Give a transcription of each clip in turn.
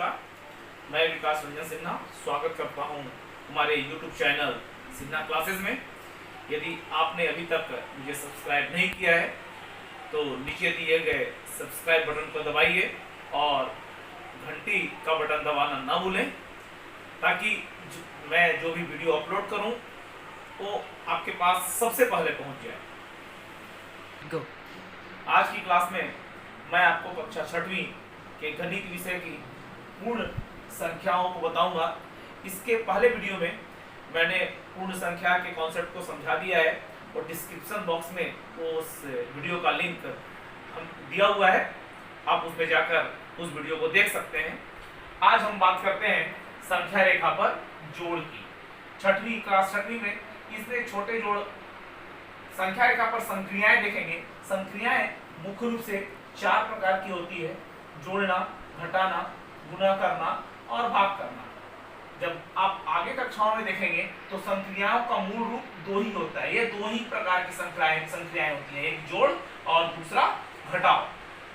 नमस्कार, मैं विकास रंजन सिन्हा स्वागत करता हूं हमारे YouTube चैनल सिन्हा क्लासेस में। यदि आपने अभी तक मुझे सब्सक्राइब नहीं किया है तो नीचे दिए गए सब्सक्राइब बटन को दबाइए और घंटी का बटन दबाना ना भूलें, ताकि मैं जो भी वीडियो अपलोड करूं वो आपके पास सबसे पहले पहुंच जाए। गो। आज की क्लास में मैं आपको कक्षा 6वीं के गणित विषय की पूर्ण संख्याओं को बताऊंगा। इसके पहले वीडियो में मैंने पूर्ण संख्या के कॉन्सेप्ट को समझा दिया है और डिस्क्रिप्शन बॉक्स में उस वीडियो का लिंक हम दिया हुआ है, आप उसमें जाकर उस वीडियो को देख सकते हैं। आज हम बात करते हैं संख्या रेखा पर जोड़ की। 6वीं क्लास 6वीं में इसमें छोटे जोड़ संख्या रेखा पर संक्रियाएं देखेंगे। संक्रियाएं मुख्य रूप से 4 प्रकार की होती है: जोड़ना, घटाना, गुणा करना और भाग करना। जब आप आगे कक्षाओं में देखेंगे तो संक्रियाओं का मूल रूप 2 ही होता है। ये 2 ही प्रकार की संक्रियाएं होती हैं, एक जोड़ और दूसरा घटाव।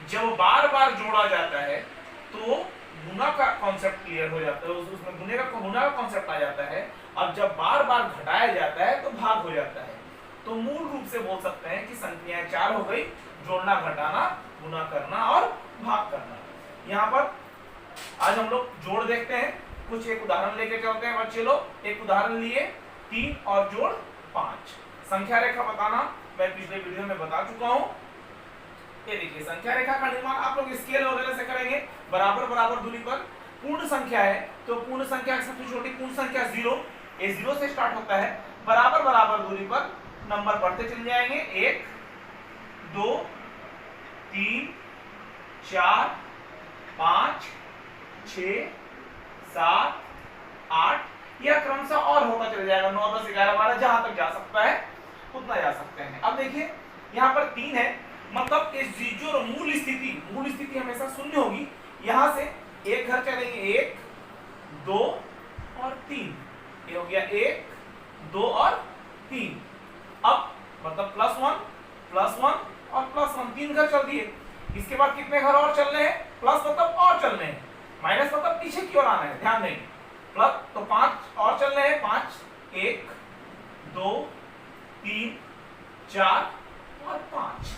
जब बार बार जोड़ा जाता है तो गुणा का कॉन्सेप्ट क्लियर हो जाता है, उसमें गुणा का कॉन्सेप्ट आ जाता है। अब जब बार बार घटाया जाता है तो भाग हो जाता है। तो मूल रूप से बोल सकते हैं कि संख्याएं 4 हो गई: जोड़ना, घटाना, गुणा करना और भाग करना। यहाँ पर आज हम लोग जोड़ देखते हैं। कुछ एक उदाहरण लेके चलते हैं बच्चे लोग। एक उदाहरण लिए 3 और जोड़ 5। संख्या रेखा बताना मैं पिछले वीडियो में बता चुका हूँ। ये देखिए, संख्या रेखा का निर्माण आप लोग स्केल वगैरह से करेंगे। बराबर बराबर दूरी पर पूर्ण संख्या है तो पूर्ण संख्या की सबसे छोटी पूर्ण संख्या 0, ये 0 से स्टार्ट होता है। बराबर बराबर दूरी पर नंबर बढ़ते चले जाएंगे: 1, 2, 3, 4, 5, 6, 7, 8, यह क्रमशः और होता चला जाएगा। 9, 10, 11, 12 जहां तक जा सकता है उतना जा सकते हैं। अब देखिए यहाँ पर 3 है, मतलब इस जो मूल स्थिति हमेशा शून्य होगी। यहां से एक घर चलेंगे, 1, 2 और 3। ये हो गया 1, 2 और 3। अब मतलब +1 और +1, 3 घर चल दिए। इसके बाद कितने घर और चलने हैं? प्लस मतलब और चलने हैं, माइनस मतलब पीछे की ओर आना है। ध्यान देंगे, प्लस तो 5 और चलने हैं। 5, 1, 2, 3, 4 और 5।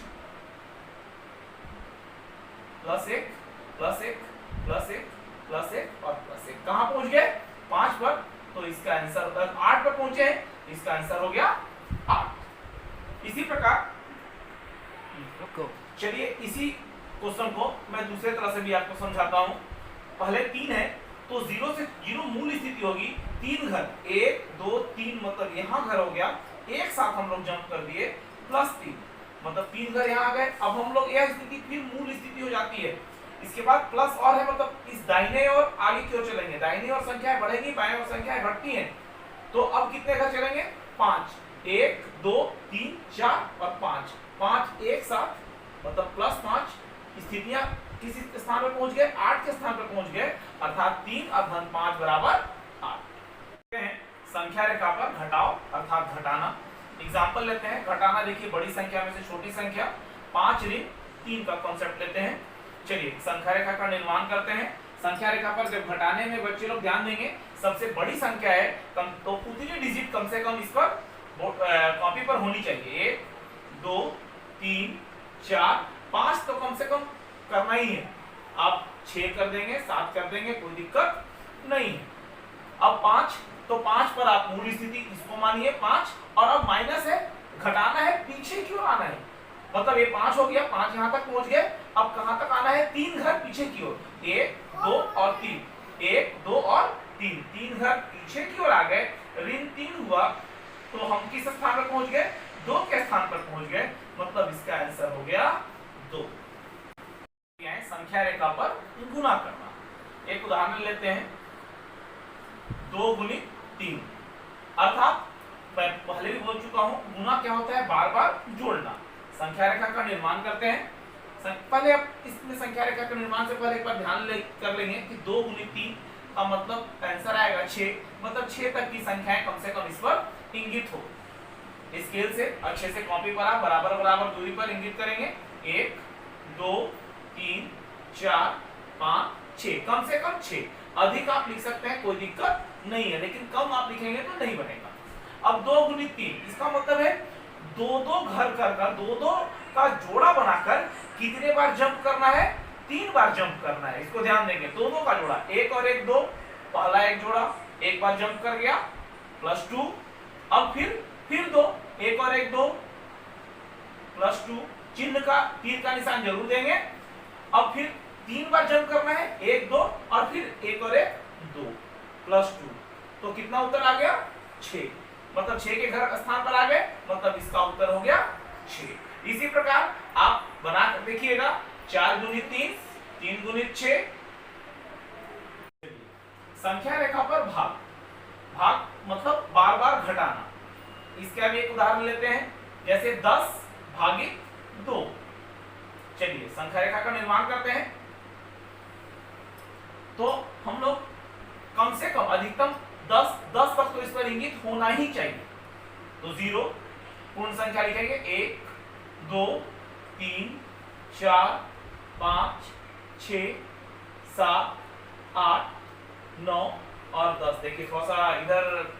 +1 +1 +1 +1 और +1। कहां पहुंच गए? 5 पर। तो इसका आंसर होता है 8 पर पहुंचे हैं, इसका आंसर हो गया 8। इसी प्रकार चलिए इसी क्वेश्चन को मैं दूसरे तरह से भी आपको समझाता हूं। पहले 3 है तो 0 मूल स्थिति होगी। 3 घर, 1, 2, 3, मतलब यहां घर हो गया। एक साथ हम लोग जंप कर दिए +3, मतलब 3 घर यहां आ गए। अब हम लोग यह स्थिति फिर मूल स्थिति हो जाती है। इसके बाद प्लस और है, मतलब इस दाहिने और आगे की ओर चलेंगे। दाहिनी ओर संख्याएं बढ़ेगी, बाएं ओर संख्याएं घटती हैं। तो अब कितने घर चलेंगे? 5, 1, 2, 3, 4 और 5। 5 एक साथ, मतलब +5। स्थितियां किस स्थान पर पहुंच गए? 8 के स्थान पर पहुंच गए, अर्थात 3 और धन 5 बराबर 8। संख्या रेखा पर घटाव अर्थात घटाना। एग्जांपल लेते हैं। घटाना देखिए, बड़ी संख्या में से छोटी संख्या 5 ऋण 3 का कॉन्सेप्ट लेते हैं। चलिए संख्या रेखा का निर्माण करते हैं। संख्या रेखा पर जब घटाने में बच्चे लोग ध्यान देंगे, सबसे बड़ी संख्या है तो उतनी डिजिट कम से कम इस पर कॉपी पर होनी चाहिए। 1, 2, 3, 4, 5 तो कम से कम करना ही है। आप 6 कर देंगे, 7 कर देंगे, कोई दिक्कत नहीं है। अब 5, तो 5 पर आप मूल स्थिति इसको मानिए 5, और अब माइनस है, घटाना है, पीछे क्यों आना है, मतलब ये 5 हो गया, 5 यहां तक पहुंच गए। अब कहां तक आना है? 3 घर पीछे की ओर। 1, 2 और 3, 1, 2 और 3, 3 घर पीछे की ओर आ गए। ऋण 3 हुआ तो हम किस स्थान पर पहुंच गए? 2 के स्थान पर पहुंच गए, मतलब इसका आंसर हो गया 2। संख्या रेखा पर गुणा करना। एक उदाहरण लेते हैं, 2 × 3, अर्थात मैं पहले भी बोल चुका हूं, गुणा क्या होता है? बार बार जोड़ना। संख्या रेखा का निर्माण करते हैं। पहले आप इसमें संख्या रेखा के निर्माण से पहले एक बार ध्यान कर लेंगे कि 2 × 3 का मतलब आंसर आएगा 6, मतलब 6 तक की संख्याएं कम से कम इस पर इंगित हो। स्केल से अच्छे से कॉपी पर आप बराबर बराबर दूरी पर इंगित करेंगे। 1, 2, 3, 4, 5, 6, कम से कम 6। अधिक आप लिख सकते हैं, कोई दिक्कत नहीं है, लेकिन कम आप लिखेंगे तो नहीं बनेगा। अब 2 गुणित 3, इसका मतलब है दो घर कर दो का जोड़ा बनाकर कितने बार जंप करना है? 3 बार जंप करना है। इसको ध्यान देंगे, दोनों का जोड़ा 1 और 1 2, पहला एक जोड़ा 1 बार जंप कर गया +2, अब फिर 2, 1 और 1 2 +2, चिन्ह का तीर का निशान जरूर देंगे। अब फिर 3 बार जंप करना है, 1 2 और फिर 1 और 1 2 +2, तो कितना उत्तर आ गया? 6। मतलब 6 के घर स्थान पर आ गए, मतलब इसका उत्तर हो गया 6। इसी प्रकार आप बना कर देखिएगा, 4 गुणित 3, 3 गुणित 6। संख्या रेखा पर भाग मतलब बार बार घटाना। इसका भी एक उदाहरण लेते हैं, जैसे 10 भागित 2। चलिए संख्या रेखा का निर्माण करते हैं। तो हम लोग कम से कम अधिकतम 10 तक तो इस पर इंगित होना ही चाहिए। तो 0 पूर्ण संख्या लिखेंगे, 1 2 3 4 5 6 7 8 9 और 10। देखिए थोड़ा सा इधर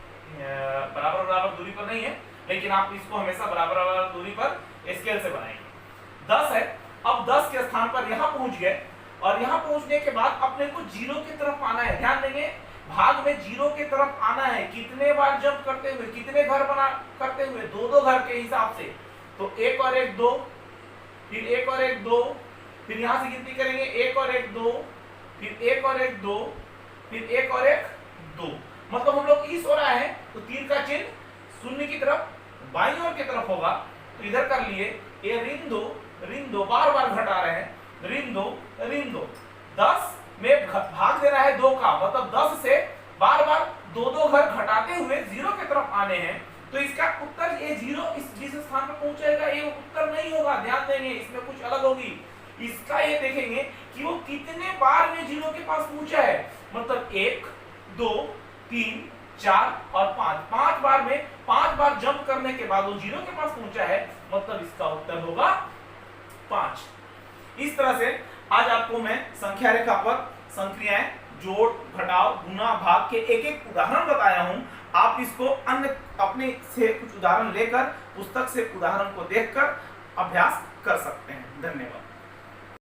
बराबर दूरी पर नहीं है, लेकिन आप इसको हमेशा बराबर दूरी पर स्केल से बनाएंगे। 10 है, अब 10 के स्थान पर यहां पहुंच गए, और यहां पहुंचने के बाद अपने को 0 की तरफ आना है। ध्यान देंगे, भाग में 0 की तरफ आना है। कितने बार जंप करते हुए, कितने घर बना करते हुए? 2 घर के हिसाब से। तो 1 और 1 2, फिर 1 और 1 2, फिर यहां से गिनती करेंगे 1 और 1 2, फिर 1 और 1 2, फिर 1 और 1 2। मतलब हम लोग इस ओर आए हैं, तो तीर का चिन्ह शून्य की तरफ बाईं ओर की तरफ होगा। तो इधर कर लिए, ये ऋण 2 बार बार घटा रहे हैं, ऋण 2 10 में भाग देना है 2 का, मतलब 10 से बार बार 2 घर घटाते हुए 0 की तरफ आने हैं। तो इसका उत्तर ये 0 जिस स्थान पर पहुंचेगा ये उत्तर नहीं होगा। ध्यान देंगे, इसमें कुछ अलग होगी। इसका ये देखेंगे कि वो कितने बार में 0 के पास पहुंचा है। मतलब 1 2 3 4 और 5 बार में 5 बार जंप करने के बाद वो 0 के पास पहुंचा है, मतलब इसका उत्तर होगा 5। इस तरह से आज आपको मैं संख्या रेखा पर संक्रियाएं, जोड़, घटाव, गुणा, भाग के एक उदाहरण बताया हूं। आप इसको अन्य अपने से कुछ उदाहरण लेकर, पुस्तक से उदाहरण को देखकर अभ्यास कर सकते हैं। धन्यवाद।